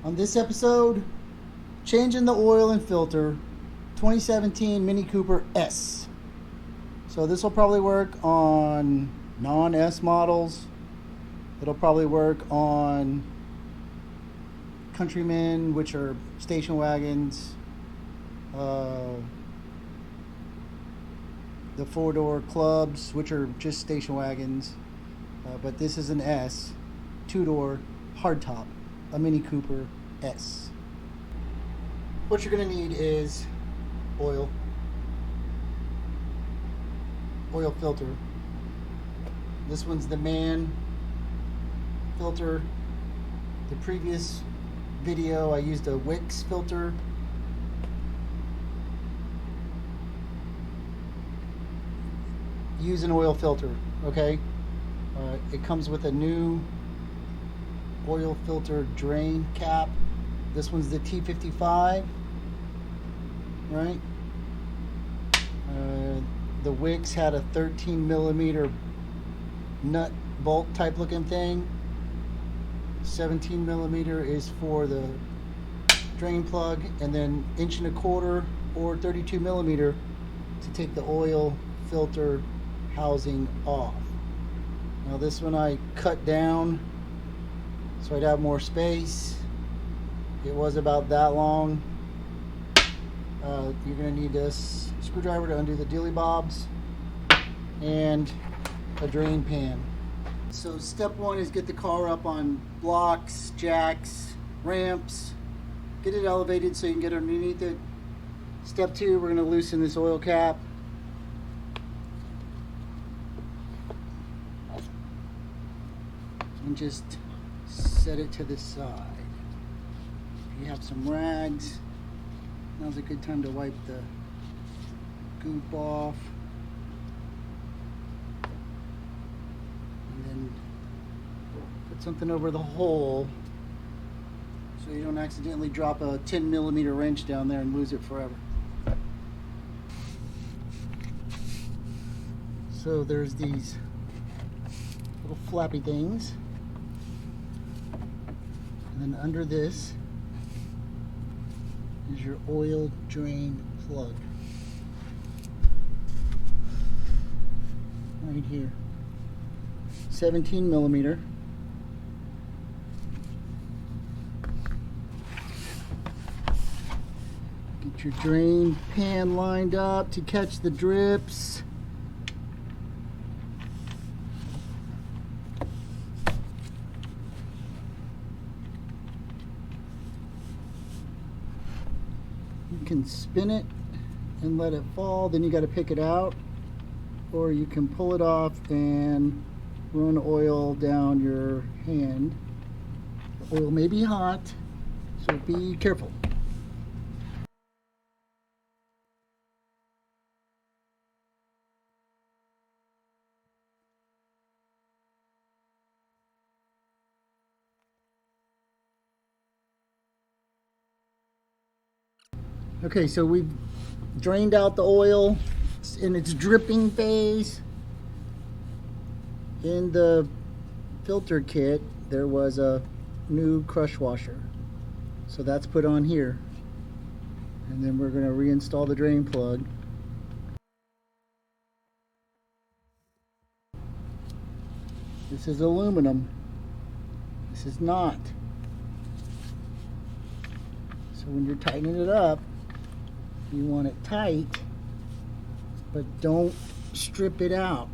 On this episode, changing the oil and filter, 2017 Mini Cooper S. So this will probably work on non-S models. It'll probably work on Countrymen, which are station wagons, the four-door clubs, which are just station wagons. But this is an S, two-door, hardtop, a Mini Cooper S. What you're going to need is oil filter. This one's the Mann filter. The previous video I used a Wix filter. Use an oil filter, okay? It comes with a new oil filter drain cap. This one's the T55, right? The Wix had a 13 millimeter nut bolt type looking thing. 17 millimeter is for the drain plug, and then 1.25" or 32 millimeter to take the oil filter housing off. Now this one I cut down so I'd have more space. It was about that long. You're going to need a screwdriver to undo the dilly bobs and a drain pan. So step one is get the car up on blocks, jacks, ramps, get it elevated so you can get underneath it. Step two, we're going to loosen this oil cap. And just set it to the side. If you have some rags, now's a good time to wipe the goop off. And then put something over the hole so you don't accidentally drop a 10 millimeter wrench down there and lose it forever. So there's these little flappy things. And then under this is your oil drain plug. Right here. 17 millimeter. Get your drain pan lined up to catch the drips. You can spin it and let it fall, then you got to pick it out, or you can pull it off and run oil down your hand. The oil may be hot, so be careful. Okay, so we've drained out the oil in its dripping phase. In the filter kit, there was a new crush washer. So that's put on here. And then we're going to reinstall the drain plug. This is aluminum. This is not. So when you're tightening it up, you want it tight, but don't strip it out.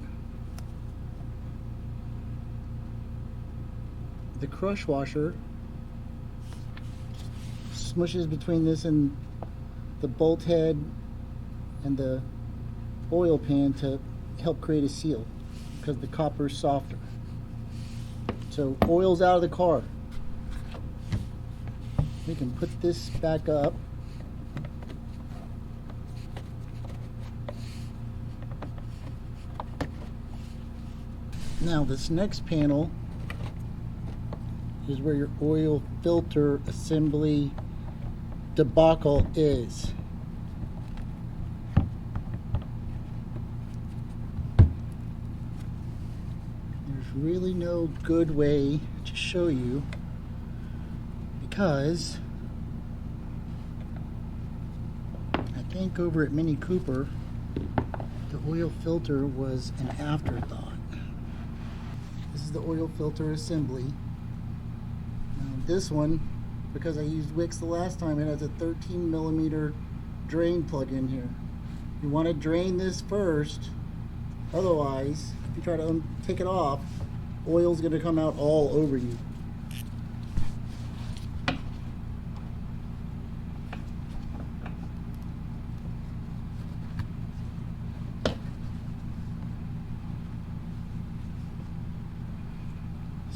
The crush washer smushes between this and the bolt head and the oil pan to help create a seal because the copper is softer. So oil's out of the car. We can put this back up. Now this next panel is where your oil filter assembly debacle is. There's really no good way to show you because I think over at Mini Cooper the oil filter was an afterthought. This is the oil filter assembly. Now this one, because I used Wix the last time, it has a 13 millimeter drain plug in here. You want to drain this first, otherwise if you try to take it off, oil's going to come out all over you.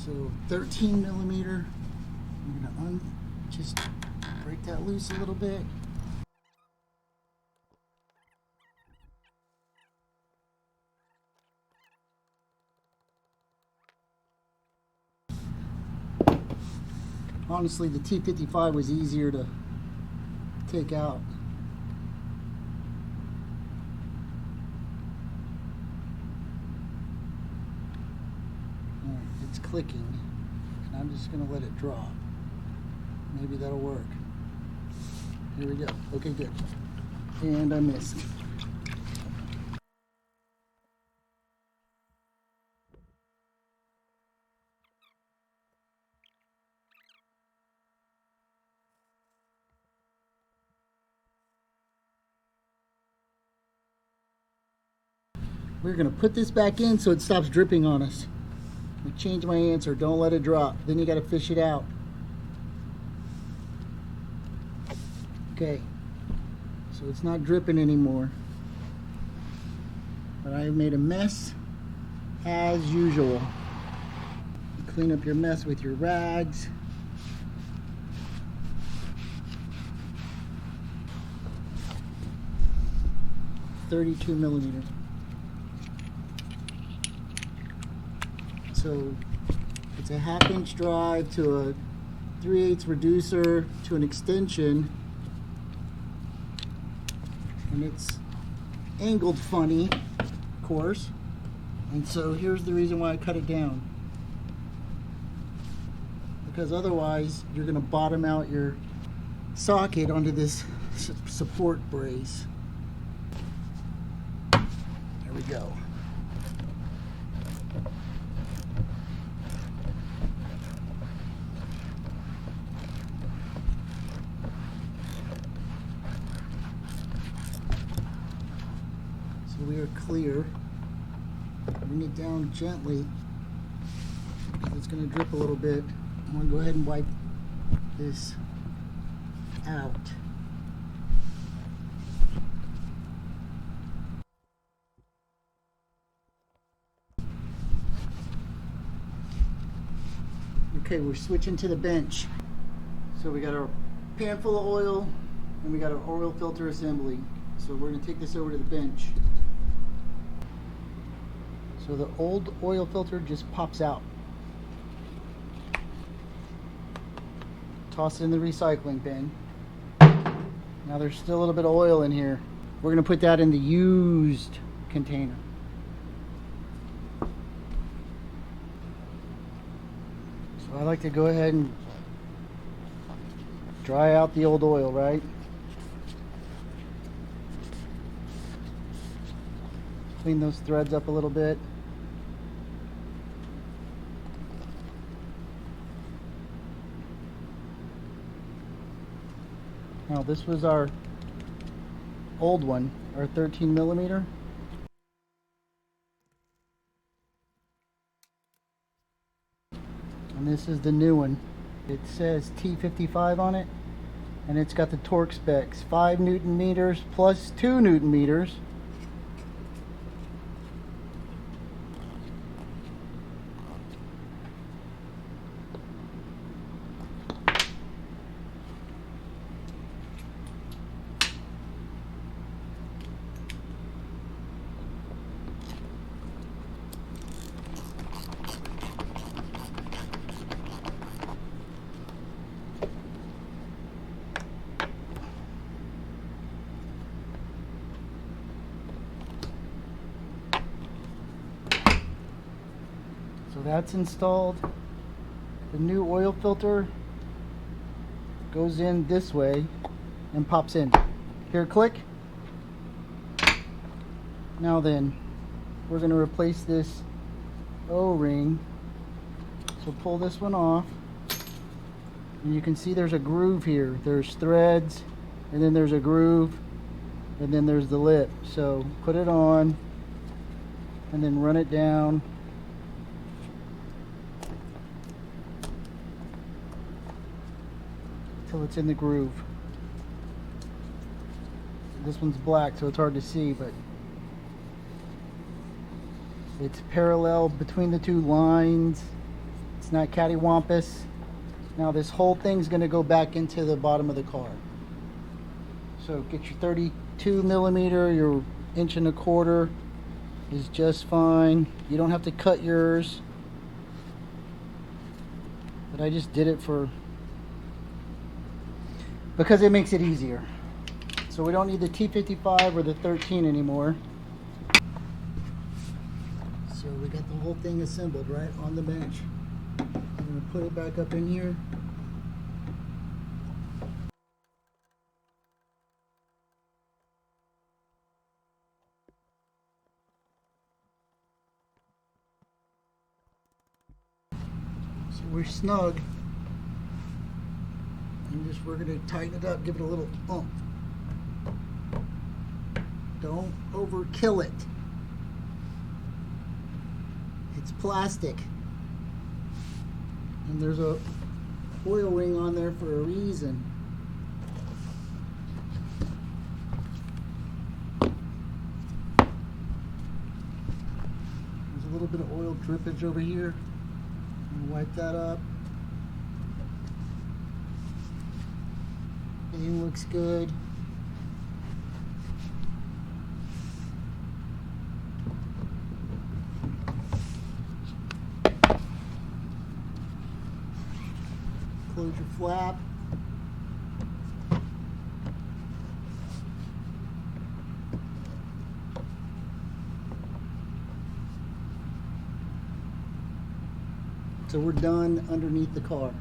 So 13 millimeter, I'm going to just break that loose a little bit. Honestly, the T55 was easier to take out. It's clicking, and I'm just going to let it drop. Maybe that'll work. Here we go. Okay, good. And I missed. We're going to put this back in so it stops dripping on us. I changed my answer. Don't let it drop. Then you got to fish it out. Okay. So it's not dripping anymore. But I made a mess as usual. Clean up your mess with your rags. .32 millimeter. So it's a 1/2 inch drive to a 3/8 reducer to an extension, and it's angled funny, of course, and so here's the reason why I cut it down, because otherwise you're going to bottom out your socket onto this support brace. There we go. We are clear. Bring it down gently because it's going to drip a little bit. I'm going to go ahead and wipe this out. Okay, we're switching to the bench. So we got our pan full of oil and we got our oil filter assembly. So we're going to take this over to the bench. So the old oil filter just pops out. Toss it in the recycling bin. Now there's still a little bit of oil in here. We're going to put that in the used container. So I like to go ahead and dry out the old oil, right? Clean those threads up a little bit. Now this was our old one, our 13 millimeter. And this is the new one. It says T55 on it, and it's got the torque specs, 5 Newton meters plus 2 Newton meters. So that's installed. The new oil filter goes in this way and pops in. Here, click. Now then, we're going to replace this O-ring. So pull this one off. And you can see there's a groove here. There's threads, and then there's a groove, and then there's the lip. So put it on, and then run it down. Till it's in the groove. This one's black, so it's hard to see, but it's parallel between the two lines. It's not cattywampus. Now this whole thing's going to go back into the bottom of the car. So get your 32 millimeter, your 1.25 inch is just fine. You don't have to cut yours, but I just did it because it makes it easier. So we don't need the T55 or the 13 anymore. So we got the whole thing assembled right on the bench. I'm going to put it back up in here. So we're snug. And we're going to tighten it up, give it a little oomph. Don't overkill it. It's plastic. And there's a oil ring on there for a reason. There's a little bit of oil drippage over here. I'm gonna wipe that up. Everything looks good. Close your flap. So we're done underneath the car.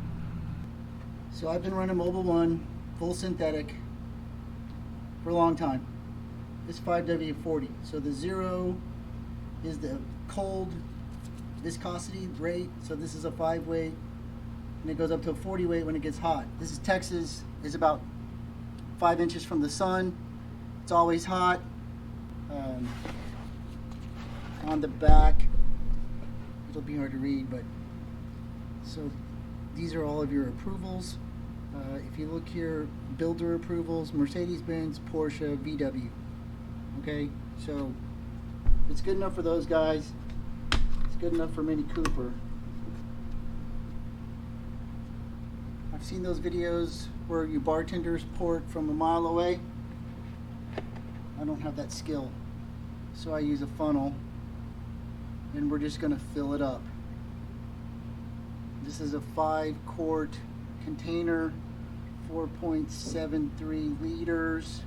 So I've been running Mobil 1 full synthetic for a long time. It's 5W40. So the 0 is the cold viscosity rate. So this is a 5 weight. And it goes up to a 40 weight when it gets hot. This is Texas. It's about 5 inches from the sun. It's always hot. On the back, it'll be hard to read, but so these are all of your approvals. If you look here, builder approvals, Mercedes-Benz, Porsche, VW. Okay, so it's good enough for those guys. It's good enough for Mini Cooper. I've seen those videos where you bartenders pour it from a mile away. I don't have that skill, so I use a funnel, and we're just going to fill it up. This is a 5-quart container, 4.73 liters.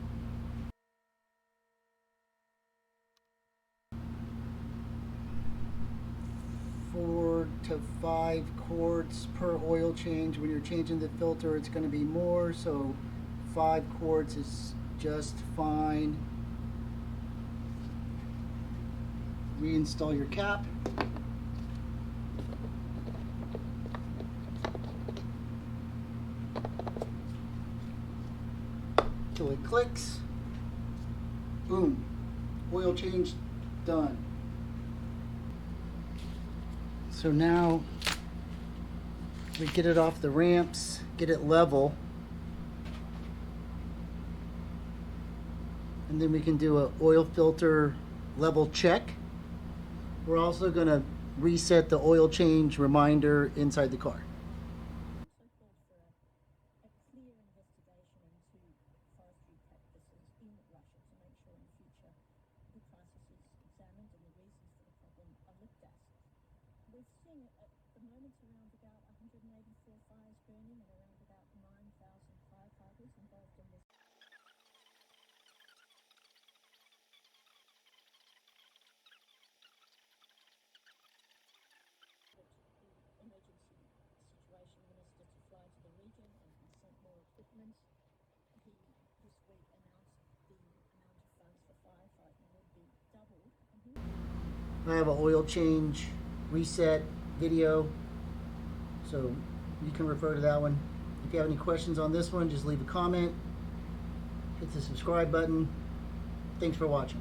4 to 5 quarts per oil change. When you're changing the filter, it's going to be more, so 5 quarts is just fine. Reinstall your cap. Till it clicks. Boom. Oil change done. So now we get it off the ramps, get it level, and then we can do an oil filter level check. We're also going to reset the oil change reminder inside the car. We're seeing at the moment around about 184 fires burning and around about 9,000 firefighters involved in this. The emergency situation minister to fly to the region, and he sent more equipment. He this week announced the amount of funds for firefighting would be doubled, and he I have an oil change reset video, so you can refer to that one. If you have any questions on this one, just leave a comment. Hit the subscribe button. Thanks for watching.